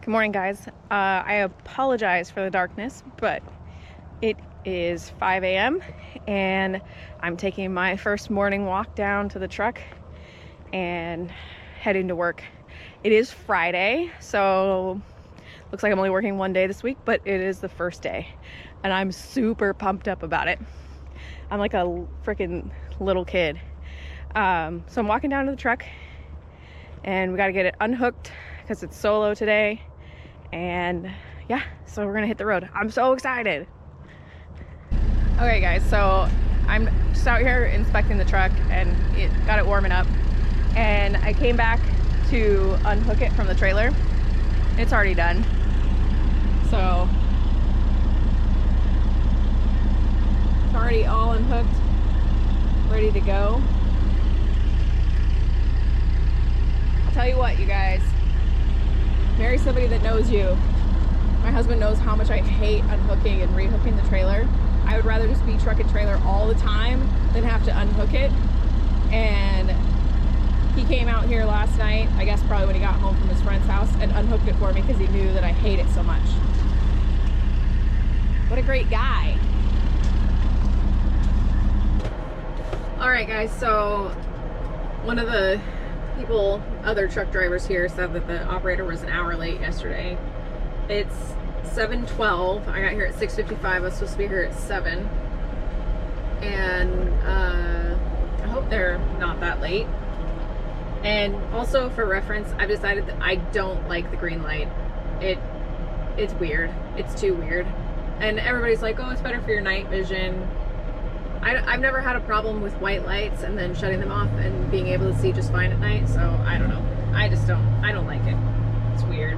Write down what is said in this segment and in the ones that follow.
Good morning, guys. I apologize for the darkness, but it is 5 a.m. and I'm taking my first morning walk down to the truck and heading to work. It is Friday, so looks like I'm only working one day this week, but it is the first day and I'm super pumped up about it. I'm like a freaking little kid. So I'm walking down to the truck and we got to get it unhooked because it's solo today. And yeah, so we're gonna hit the road. I'm so excited. Okay guys, so I'm just out here inspecting the truck and got it warming up, and I came back to unhook it from the trailer. It's already done, so it's already all unhooked, ready to go. I'll tell you what, you guys, marry somebody that knows you. My husband knows how much I hate unhooking and rehooking the trailer. I would rather just be truck and trailer all the time than have to unhook it. And he came out here last night, I guess probably when he got home from his friend's house, and unhooked it for me because he knew that I hate it so much. What a great guy. All right guys, so one of the other truck drivers here said that the operator was an hour late yesterday. It's 7:12. I got here at 6:55. I was supposed to be here at 7. And I hope they're not that late. And also for reference, I've decided that I don't like the green light. It's weird. It's too weird. And everybody's like, oh, it's better for your night vision. I've never had a problem with white lights and then shutting them off and being able to see just fine at night, so I don't know. I don't like it. It's weird.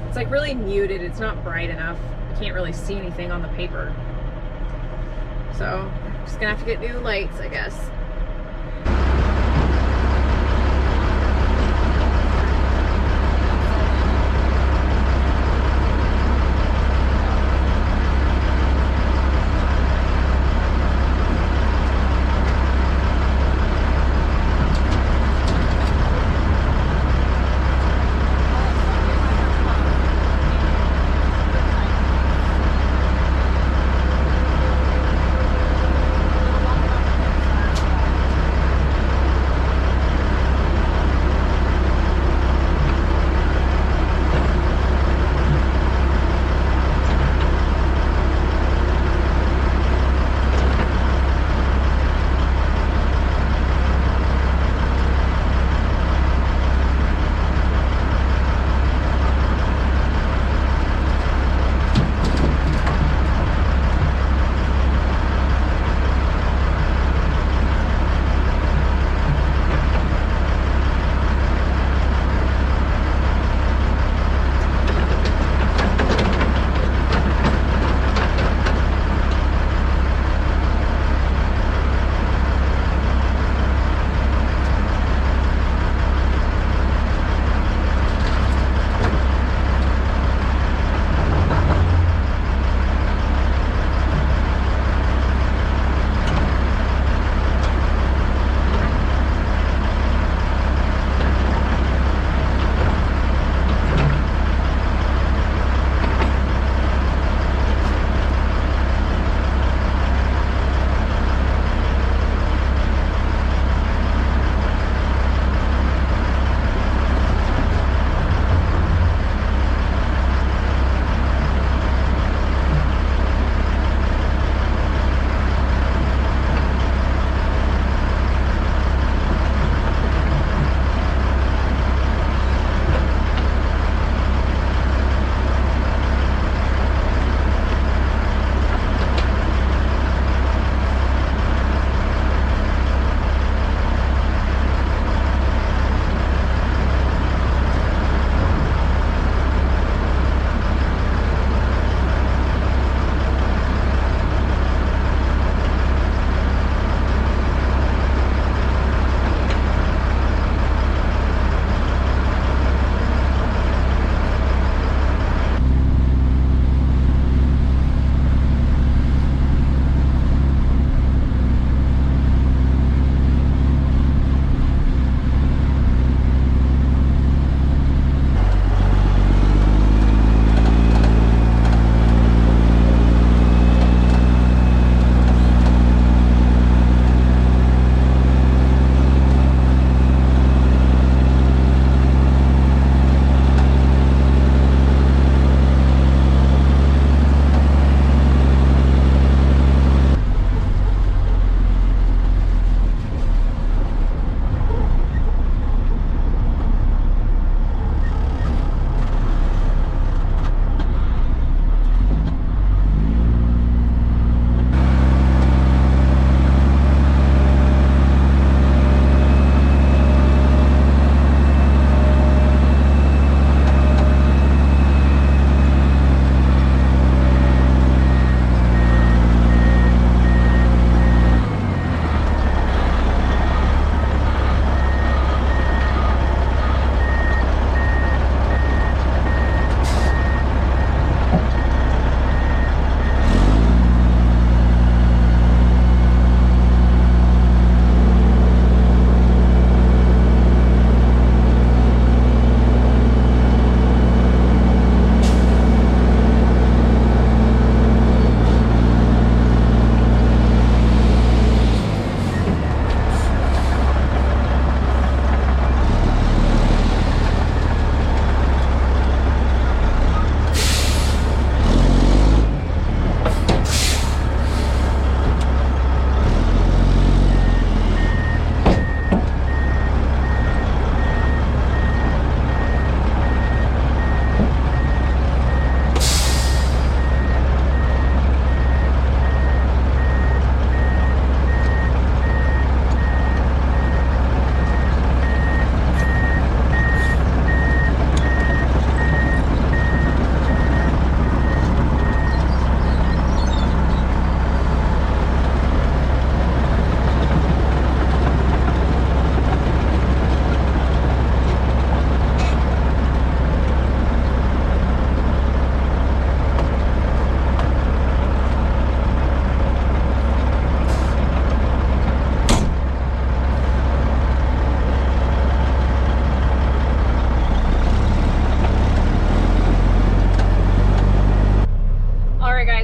It's like really muted. It's not bright enough. I can't really see anything on the paper. So I'm just gonna have to get new lights, I guess.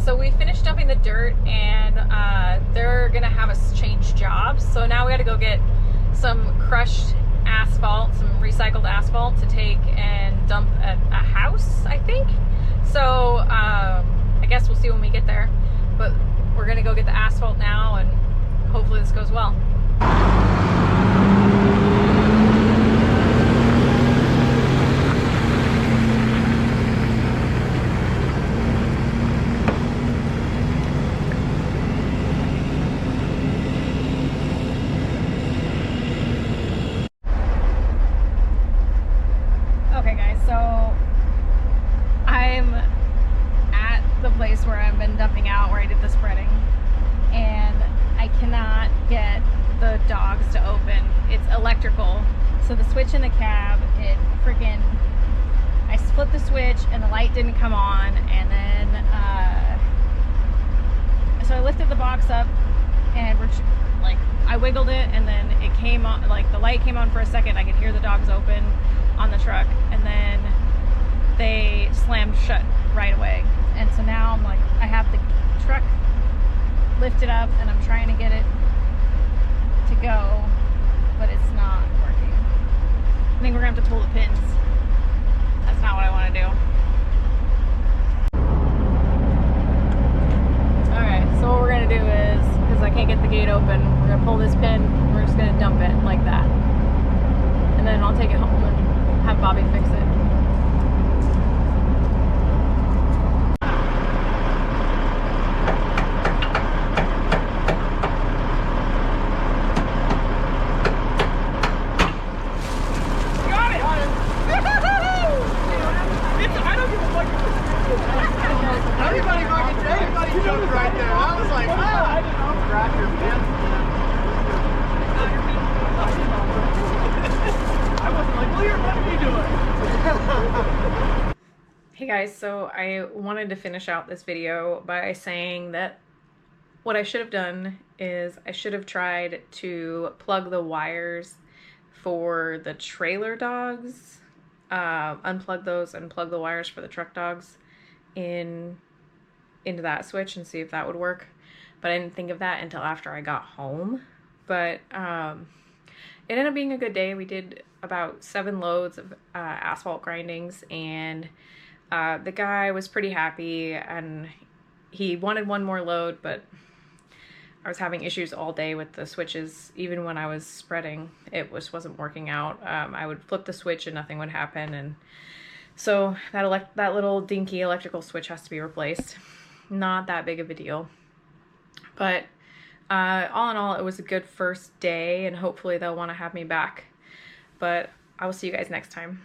so we finished dumping the dirt, and they're gonna have us change jobs. So now we gotta go get some crushed asphalt, some recycled asphalt to take and dump at a house, I think. So I guess we'll see when we get there. But we're gonna go get the asphalt now, and hopefully this goes well. Okay guys, so I'm at the place where I've been dumping out, where I did the spreading, and I cannot get the dogs to open. It's electrical. So the switch in the cab, it freaking, I flipped the switch and the light didn't come on, and then so I lifted the box up and like I wiggled it, and then it came on, like the light came on for a second. I could hear the dogs open on the truck, and then they slammed shut right away. And so now I'm like, I have the truck lifted up and I'm trying to get it to go, but it's not working. I think we're gonna have to pull the pins. That's not what I want to do. Alright, so what we're gonna do is, because I can't get the gate open, we're gonna pull this pin, we're just gonna dump it like that. And then I'll take it home and have Bobby fix it. Hey guys, so I wanted to finish out this video by saying that what I should have done is I should have tried to plug the wires for the trailer dogs, unplug those and plug the wires for the truck dogs into that switch and see if that would work. But I didn't think of that until after I got home. But it ended up being a good day. We did about 7 loads of asphalt grindings, and the guy was pretty happy, and he wanted one more load, but I was having issues all day with the switches. Even when I was spreading, it wasn't working out. I would flip the switch and nothing would happen, and so that little dinky electrical switch has to be replaced. Not that big of a deal, but all in all, it was a good first day, and hopefully they'll want to have me back. But I will see you guys next time.